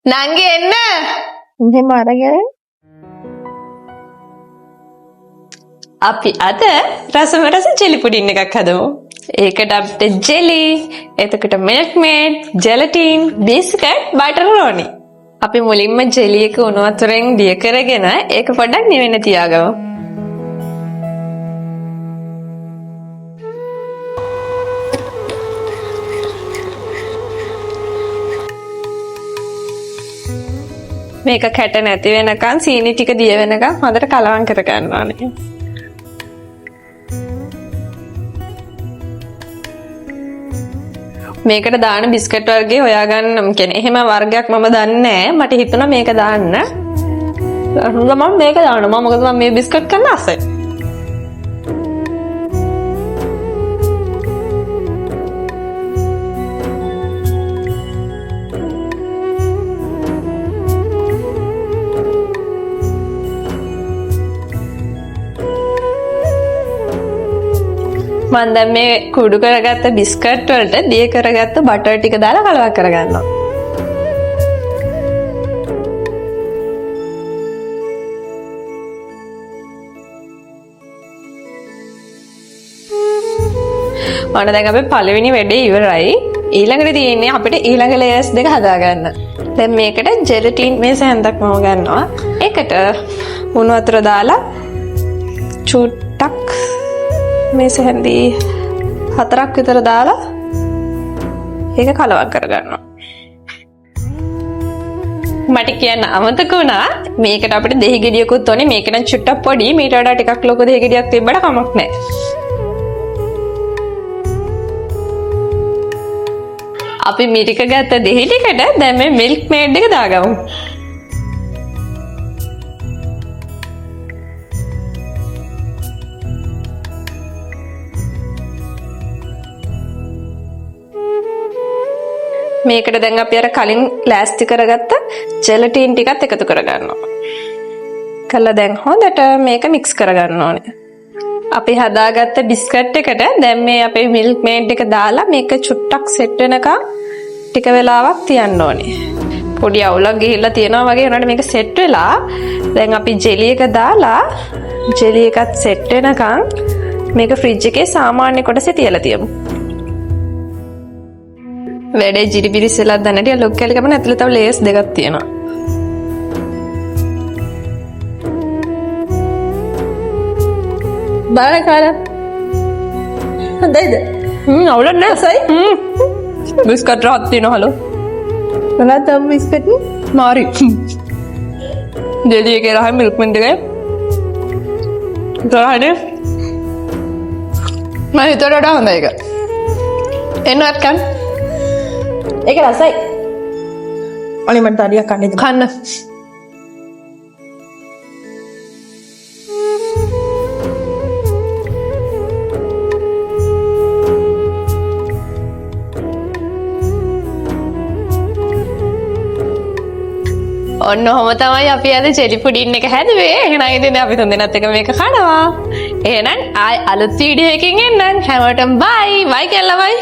නංගි එන්න. එහෙම අරගෙන අපි අද රසම රස ජෙලි පුඩින් එකක් හදමු. ඒකට අපිට ජෙලි, එතකොට milk made, gelatine, biscuit, butter ඕනි. අපි මුලින්ම ජෙලි එක උණු වතුරෙන් දිය කරගෙන ඒක පොඩ්ඩක් නිවෙන්න තියාගමු. මේක කැට නැති වෙනකන් සීනි ටික දිය වෙනකන් හොඳට කලවම් කර ගන්න ඕනේ. මේකට දාන බිස්කට් වර්ගයේ හොයාගන්න කියන්නේ එහෙම වර්ගයක් මම දන්නේ නැහැ. මට හිතුණා මේක දාන්න. මම මේක දානවා. මොකද මම මේ බිස්කට් කන්න ආසයි. මම දැන් මේ කුඩු කරගත්ත බිස්කට් වලට දිය කරගත්ත බටර් ටික දාලා කලවම් කරගන්නවා. ඔන්න දැන් අපේ පළවෙනි වැඩේ ඉවරයි. ඊළඟට තියෙන්නේ අපිට ඊළඟ ලේයර්ස් දෙක හදාගන්න. දැන් මේකට ජෙලටින් මේස හැන්දක් මම ගන්නවා. ඒකට උණු වතුර දාලා චුට්ටක් මේස හැන්දි 4ක් විතර දාලා ඒක කලවම් කරගන්නවා. මට කියන්න අමතක වුණා මේකට අපිට දෙහි ගෙඩියකුත් ඕනේ. මේක නම් චුට්ටක් පොඩි. මීට වඩා ටිකක් ලොකු දෙහි ගෙඩියක් තිබ්බට කමක් නැහැ. අපි මිරික ගත්ත දෙහි ටිකට දැන් මේ මිල්ක් මේඩ් එක දාගමු. මේකට දැන් අපි අර කලින් ලෑස්ති කරගත්ත ජෙලටින් ටිකත් එකතු කරගන්නවා. කළා දැන් හොඳට මේක මික්ස් කරගන්න ඕනේ. අපි හදාගත්ත බිස්කට් එකට දැන් මේ අපේ මිල්ක් මේඩ් එක දාලා මේක චුට්ටක් සෙට් වෙනකන් ටික වෙලාවක් තියන්න ඕනේ. පොඩි අවුලක් ගිහිල්ලා තියෙනවා වගේ උනාට මේක සෙට් වෙලා දැන් අපි ජෙලි එක දාලා ජෙලි එකත් සෙට් වෙනකන් මේක ෆ්‍රිජ් එකේ සාමාන්‍ය කොටසේ තියලා තියමු. වැඩේ ජිරිබිරි සෙලක් දැන් නැටිය ලොක් කැලි ගමන ඇතුලේ තව ලේයර්ස් දෙකක් තියෙනවා. බලන්න කාලා හොඳයිද? අවුලක් නැහැ. බිස්කට් රහත් තියෙනවා හලෝ. මොනවද තම බිස්කට්? මාරි. ජෙලි එකේ රහ මිල්ක් මේඩ් එකේ. තරහනේ. මම හිතුවට වඩා හොඳයි ඒක. එන්නවත් කන්න. ඒක රසයි. ඔලි මට තාඩියක් කන්න. කන්න. ඔන්න ඔහොම තමයි අපි අද ජෙලි පුඩින් එක හැදුවේ. එහෙනම් ඉතින් අපි තුන්දෙනාත් එක මේක කනවා. එහෙනම් ආයි අලුත් වීඩියෝ එකකින් එන්නම්. හැමෝටම බයි. බයි කියලා බයි.